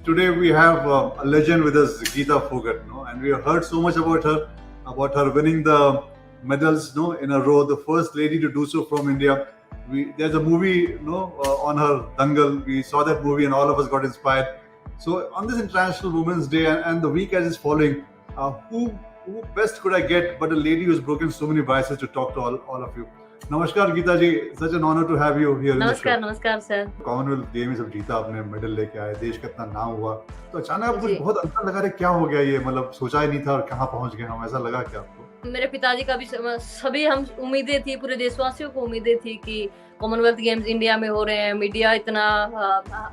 today we have a legend with us, Geeta Fogart, no? And we have heard so much about her winning the medals, no, in a row, the first lady to do so from India. There's a movie, on her Dangal. We saw that movie, and all of us got inspired. So on this International Women's Day and the week as is following, who best could I get but a lady who's broken so many biases to talk to all of you. नमस्कार Geeta ji, such an honour to have you here in the show. नमस्कार sir. Commonwealth game में सब जीता, आपने medal लेके आए, देश का इतना नाम हुआ, तो अचानक आपको कुछ बहुत अंतर लगा, क्या हो गया ये, मतलब सोचा ही नहीं था और कहाँ पहुंच गए हम, ऐसा लगा क्या आपको? मेरे पिताजी का भी सभी हम उम्मीदें थी, पूरे देशवासियों को उम्मीदें थी कि कॉमनवेल्थ गेम्स इंडिया में हो रहे हैं, मीडिया इतना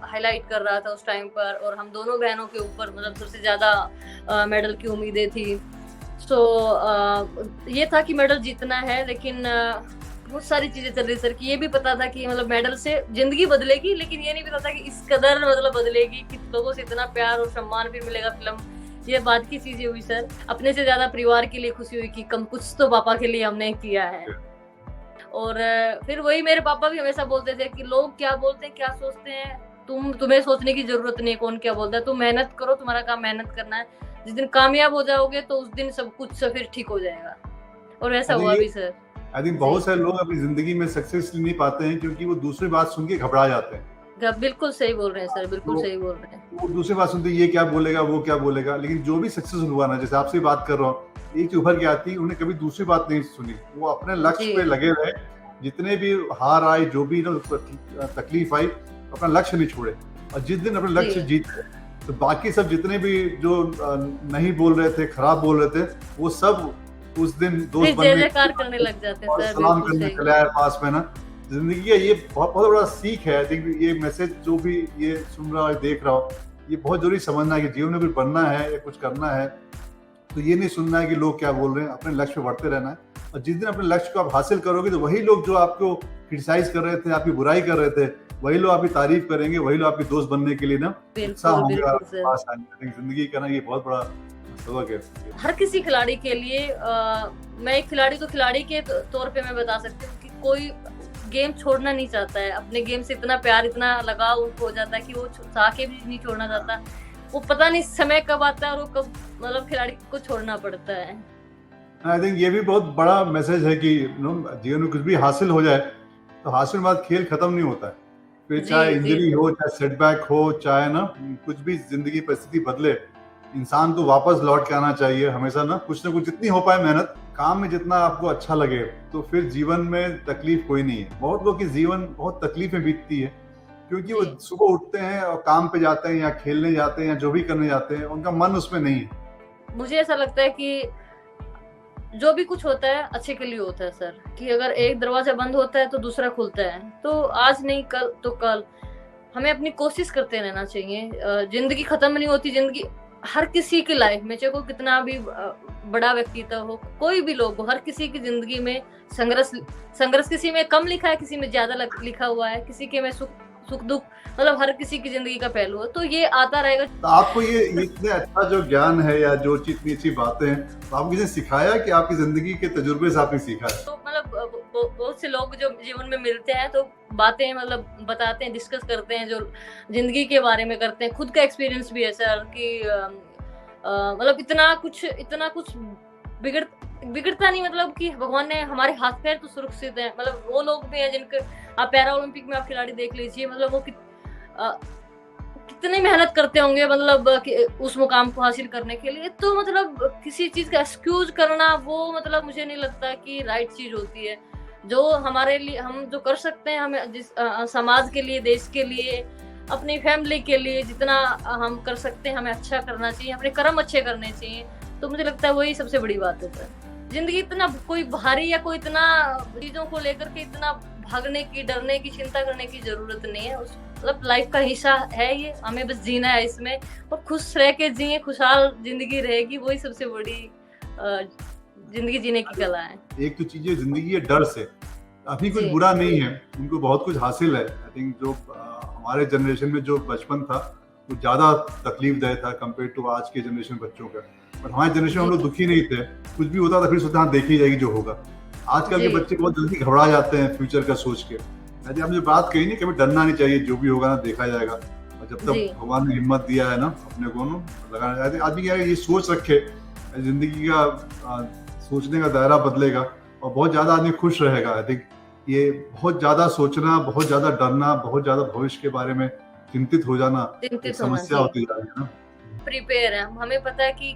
हाईलाइट कर रहा था उस टाइम पर, और हम दोनों बहनों के ऊपर मतलब सबसे ज्यादा मेडल की उम्मीदें थी। तो ये था कि मेडल जीतना है, लेकिन बहुत सारी चीजें चल रही सर कि ये भी पता था कि मतलब मेडल से जिंदगी बदलेगी, लेकिन ये नहीं पता था कि इस कदर मतलब बदलेगी कि लोगों से इतना प्यार और सम्मान भी मिलेगा फिल्म। ये बात की चीजें हुई सर, अपने से ज्यादा परिवार के लिए खुशी हुई कि कम कुछ तो पापा के लिए हमने किया है। और फिर वही मेरे पापा भी हमेशा बोलते थे कि लोग क्या बोलते हैं, क्या सोचते हैं, तुम्हें सोचने की जरूरत नहीं कौन क्या बोलता है, तुम मेहनत करो, तुम्हारा काम मेहनत करना है, जिस दिन कामयाब हो जाओगे तो उस दिन सब कुछ फिर ठीक हो जाएगा। और वैसा हुआ भी सर। आई थिंक बहुत सारे लोग अपनी जिंदगी में सक्सेस नहीं पाते हैं क्योंकि वो दूसरी बात सुन के घबरा जाते हैं। बिल्कुल सही बोल रहे हैं सर, बिल्कुल सही बोल रहे हैं। वो दूसरी बात सुनते ये क्या बोलेगा, वो क्या बोलेगा, लेकिन जो भी सक्सेसफुल हुआ ना, जैसे आपसे बात कर रहा हूँ, एक उभर के आती, उन्हें कभी दूसरी बात नहीं सुनी, वो अपने लक्ष्य पे लगे रहे, जितने भी हार आई, जो भी तकलीफ आई, अपना लक्ष्य नहीं छोड़े, और जिस दिन अपने लक्ष्य जीते तो बाकी सब जितने भी जो नहीं बोल रहे थे, खराब बोल रहे थे, वो सब उस दिन दोस्त बनने करने लग जाते हैं सर, सलाम करने चले आए पास में ना। जिंदगी का ये बहुत बहुत बड़ा सीख है। आई थिंक ये मैसेज जो भी ये सुन रहा है, देख रहा हो, ये बहुत जरूरी समझना है कि जीवन में कुछ बनना है या कुछ करना है तो ये नहीं सुनना है कि लोग क्या बोल रहे हैं, अपने लक्ष्य पे बढ़ते रहना है। और जिस दिन अपने लक्ष्य को आप हासिल करोगे तो वही लोग जो आपको क्रिटिसाइज कर रहे थे, आपकी बुराई कर रहे थे, वही लोग आपकी तारीफ करेंगे, वही लोग आपके दोस्त बनने के लिए ना उत्साह होंगे। जिंदगी का ना ये बहुत बड़ा सबक है हर किसी खिलाड़ी के लिए। मैं एक खिलाड़ी के तौर पे मैं बता सकती हूँ कि कोई गेम छोड़ना नहीं चाहता है, अपने गेम से इतना प्यार, इतना लगाव हो जाता है कि वो चाह के भी नहीं छोड़ना चाहता। वो पता नहीं समय कब आता है और वो कब मतलब खिलाड़ी को छोड़ना पड़ता है। आई थिंक ये भी बहुत बड़ा मैसेज है कि जीवन में कुछ भी हासिल हो जाए तो हासिल के बाद खेल खत्म नहीं होता है, फिर चाहे इंजरी हो, चाहे सेटबैक हो, चाहे ना कुछ भी जिंदगी परिस्थिति बदले, इंसान को वापस लौट के आना चाहिए हमेशा ना कुछ जितनी हो पाए मेहनत, काम में जितना आपको अच्छा लगे, तो फिर जीवन में तकलीफ कोई नहीं है। बहुत लोग की जीवन बहुत तकलीफ में बीतती है क्योंकि वो सुबह उठते हैं और काम पे जाते हैं या खेलने जाते हैं या जो भी करने जाते हैं, उनका मन उसमें नहीं है। मुझे ऐसा लगता है कि जो भी कुछ होता है अच्छे के लिए होता है सर, कि अगर एक दरवाजा बंद होता है तो दूसरा खुलता है, तो आज नहीं कल तो कल हमें अपनी कोशिश करते रहना चाहिए। जिंदगी खत्म नहीं होती, जिंदगी हर किसी की लाइफ में, चाहे कोई कितना भी बड़ा व्यक्तित्व हो, कोई भी लोग हो, हर किसी की जिंदगी में संघर्ष किसी में कम लिखा है, किसी में ज्यादा लिखा हुआ है, किसी के में सुख दुख, मतलब हर किसी की जिंदगी का पहलू है, तो ये आता रहेगा। तो आपको ये इतने अच्छा जो ज्ञान है या जो इतनी अच्छी बातें हैं, तो आपको किसी ने सिखाया कि आपकी जिंदगी के तजुर्बे से आपने सीखा है? तो मतलब बहुत से लोग जो जीवन में मिलते हैं तो बातें मतलब बताते हैं, डिस्कस करते हैं, जो जिंदगी के बारे में करते हैं। खुद का एक्सपीरियंस भी है सर कि मतलब इतना कुछ बिगड़ता नहीं, मतलब कि भगवान ने हमारे हाथ पैर तो सुरक्षित हैं। मतलब वो लोग भी हैं जिनके आप पैरा ओलंपिक में आप खिलाड़ी देख लीजिए, मतलब वो कितनी मेहनत करते होंगे मतलब उस मुकाम को हासिल करने के लिए। तो मतलब किसी चीज का एक्सक्यूज करना वो मतलब मुझे नहीं लगता कि राइट चीज होती है। जो हमारे लिए हम जो कर सकते हैं, हमें जिस समाज के लिए, देश के लिए, अपनी फैमिली के लिए जितना हम कर सकते हैं हमें अच्छा करना चाहिए, अपने कर्म अच्छे करने चाहिए। तो मुझे लगता है वही सबसे बड़ी बात है सर। जिंदगी इतना कोई भारी या कोई इतना चीजों को लेकर के इतना भागने की, डरने की, चिंता करने की जरूरत नहीं है। मतलब लाइफ का हिस्सा है ये, हमें बस जीना है इसमें और खुश रह के जिए, खुशहाल जिंदगी रहेगी, वही सबसे बड़ी जिंदगी जीने की कला है। एक तो चीज जिंदगी है डर से, अभी कुछ बुरा नहीं है, उनको बहुत कुछ हासिल है। आई थिंक जो हमारे जनरेशन में जो बचपन था वो ज्यादा तकलीफदेह था कंपेयर टू आज के जनरेशन बच्चों का। और हमारे जनरेशन हम लोग दुखी नहीं थे, कुछ भी होता था फिर सोचते हाँ देखी जाएगी जो होगा। आजकल के बच्चे बहुत जल्दी घबरा जाते हैं फ्यूचर का सोच के। आपने जो बात कही नहीं, कभी डरना नहीं चाहिए, जो भी होगा ना देखा जाएगा। और जब तक जी भगवान ने हिम्मत दिया है ना अपने को ना लगाना, आदमी क्या है, ये सोच रखे जिंदगी का सोचने का दायरा बदलेगा और बहुत ज्यादा आदमी खुश रहेगा। आई थिंक ये बहुत ज्यादा सोचना, बहुत ज्यादा डरना, बहुत ज्यादा भविष्य के बारे में चिंतित हो जाना एक चिंतित होना समस्या जी होती जा रही है ना। प्रिपेयर है, हमें पता है कि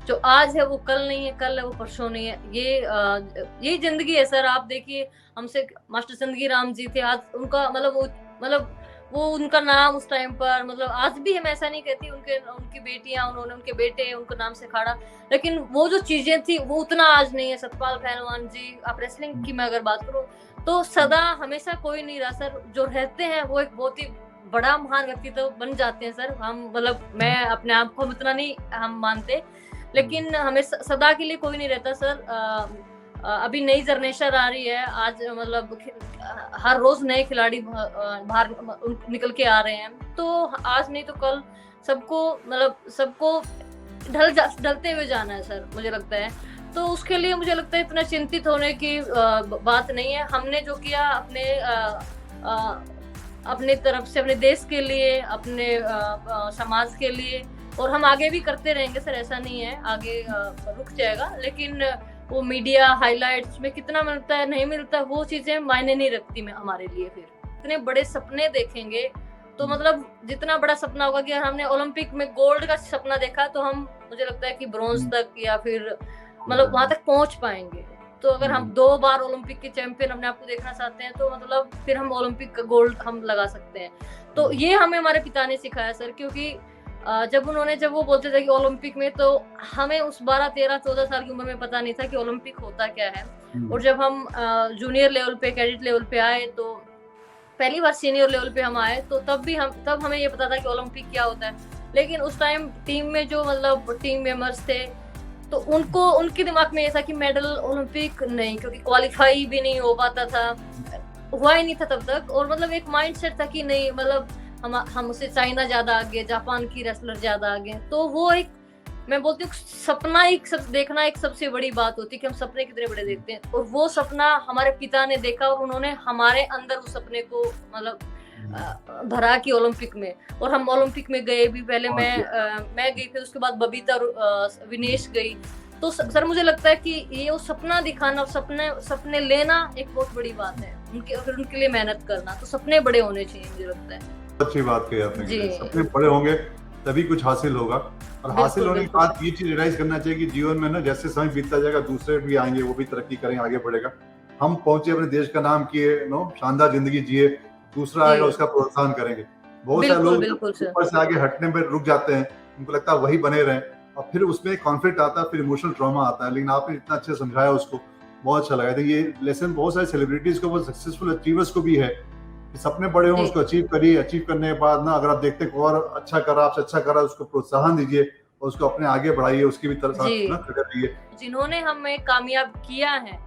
जो आज है वो कल नहीं है, कल है वो परसों नहीं है। यही जिंदगी है सर। आप देखिए हमसे मास्टर चंदगी राम जी थे, आज उनका मतलब वो उनका नाम उस टाइम पर, मतलब आज भी हम ऐसा नहीं कहती, उनकी बेटियां, उन्होंने उनके बेटे उनके नाम से खाड़ा, लेकिन वो जो चीजें थी वो उतना आज नहीं है। सतपाल पहलवान जी, आप रेसलिंग की मैं अगर बात करूं तो सदा हमेशा कोई नहीं रहा सर। जो रहते हैं वो एक बहुत ही बड़ा महान व्यक्तित्व तो बन जाते हैं सर। हम मतलब मैं अपने आप को इतना नहीं हम मानते, लेकिन हमें सदा के लिए कोई नहीं रहता सर। अभी नई जनरेशन आ रही है, आज मतलब हर रोज नए खिलाड़ी बाहर निकल के आ रहे हैं, तो आज नहीं तो कल सबको ढलते हुए जाना है सर, मुझे लगता है। तो उसके लिए मुझे लगता है इतना चिंतित होने की बात नहीं है। हमने जो किया अपने तरफ से, अपने देश के लिए, अपने समाज के लिए, और हम आगे भी करते रहेंगे सर, ऐसा नहीं है आगे रुक जाएगा। लेकिन वो मीडिया हाइलाइट्स में कितना मिलता है नहीं मिलता, वो चीजें मायने नहीं रखती में हमारे लिए। फिर इतने बड़े सपने देखेंगे तो मतलब जितना बड़ा सपना होगा कि हमने ओलंपिक में गोल्ड का सपना देखा, तो हम मुझे लगता है कि ब्रॉन्ज तक या फिर मतलब वहां तक पहुंच पाएंगे। तो अगर हम 2 बार ओलंपिक के चैंपियन अपने आप को देखना चाहते हैं, तो मतलब फिर हम ओलंपिक का गोल्ड हम लगा सकते हैं। तो ये हमें हमारे पिता ने सिखाया सर, क्योंकि जब वो बोलते थे कि ओलंपिक में, तो हमें उस 12, 13, 14 साल की उम्र में पता नहीं था कि ओलंपिक होता क्या है। और जब हम जूनियर लेवल पे, कैडेट लेवल पे आए, तो पहली बार सीनियर लेवल पे हम आए, तो तब हमें ये पता था कि ओलंपिक क्या होता है। लेकिन उस टाइम टीम में जो मतलब टीम मेंबर्स थे, तो उनके दिमाग में ये था कि मेडल ओलंपिक नहीं, क्योंकि क्वालिफाई भी नहीं हो पाता था, हुआ ही नहीं था तब तक। और मतलब एक माइंडसेट था कि नहीं, मतलब हम उससे चाइना ज्यादा आगे, जापान की रेसलर ज्यादा आगे। तो वो एक, मैं बोलती हूँ, सपना देखना एक सबसे बड़ी बात होती है कि हम सपने कितने बड़े देखते हैं। और वो सपना हमारे पिता ने देखा, और उन्होंने हमारे अंदर उस सपने को मतलब भरा कि ओलंपिक में। और हम ओलंपिक में गए भी, पहले मैं गई, फिर उसके बाद बबीता विनेश गई। तो सर मुझे लगता है कि ये वो सपना दिखाना और सपने लेना एक बहुत बड़ी बात है, उनके लिए मेहनत करना। तो सपने बड़े होने चाहिए, मुझे लगता है। अच्छी बात कही आपने, सपने बड़े होंगे तभी कुछ हासिल होगा। और हासिल होने के बाद ये चीज रियलाइज करना चाहिए कि जीवन में ना जैसे समय बीतता जाएगा, दूसरे भी आएंगे, वो भी तरक्की करेंगे, आगे बढ़ेगा। हम पहुंचे, अपने देश का नाम किए, शानदार जिंदगी जिए, दूसरा आएगा उसका प्रोत्साहन करेंगे। बहुत सारे लोग ऊपर से आगे हटने पर रुक जाते हैं, उनको लगता है वही बने रहें, और फिर उसमें कॉन्फ्लिक्ट आता है, फिर इमोशनल ट्रॉमा आता है। लेकिन आपने इतना अच्छे समझाया उसको, बहुत अच्छा लगा। ये लेसन बहुत सारे सेलिब्रिटीज को, बहुत सक्सेसफुल अचीवर्स को भी है कि सपने बड़े हों, उसको अचीव करिए। अचीव करने के बाद ना, अगर आप देखते हैं और अच्छा कर रहा, आपसे अच्छा कर रहा है, उसको प्रोत्साहन दीजिए और उसको अपने आगे बढ़ाइए, उसकी भी तरफ ना खड़े रहिए। जिन्होंने हमें कामयाब किया है,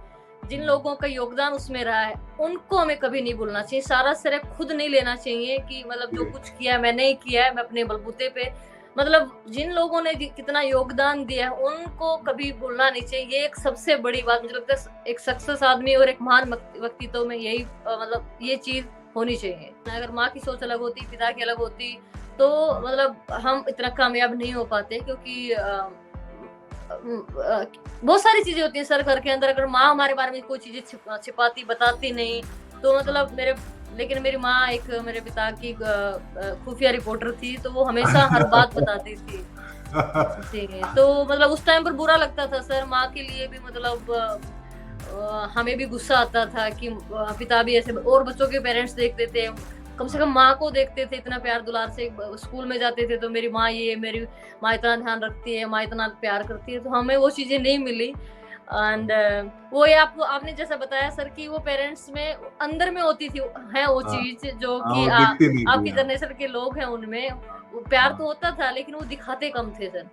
जिन लोगों का योगदान उसमें रहा है, उनको हमें कभी नहीं भूलना चाहिए। सारा श्रेय खुद नहीं लेना चाहिए कि मतलब जो कुछ किया है मैंने ही किया है, मैं अपने बलबूते पे, मतलब जिन लोगों ने कितना योगदान दिया है उनको कभी भूलना नहीं चाहिए। ये एक सबसे बड़ी बात मुझे लगता है, एक सक्सेस आदमी और एक महान व्यक्तित्व में यही मतलब ये चीज होनी चाहिए। अगर माँ की सोच अलग होती, पिता की अलग होती, तो मतलब हम इतना कामयाब नहीं हो पाते। क्योंकि बहुत सारी चीजें होती हैं सर घर के अंदर, अगर माँ हमारे बारे में कोई चीजें छिपाती, बताती नहीं, तो मतलब लेकिन मेरी माँ एक मेरे पिता की खुफिया रिपोर्टर थी, तो वो हमेशा हर बात बताती थी। तो मतलब उस टाइम पर बुरा लगता था सर, माँ के लिए भी, मतलब हमें भी गुस्सा आता था कि पिता भी ऐसे, और बच्चों के पेरेंट्स देखते थे, कम से कम माँ को देखते थे, इतना प्यार दुलार से स्कूल में जाते थे, तो मेरी माँ इतना ध्यान रखती है, माँ इतना प्यार करती है। तो हमें वो चीजें नहीं मिली। एंड वो ये आपने जैसा बताया सर कि वो पेरेंट्स में अंदर में होती थी, है वो चीज जो कि आपकी जनरेशन के लोग हैं, उनमें वो प्यार तो होता था, लेकिन वो दिखाते कम थे सर।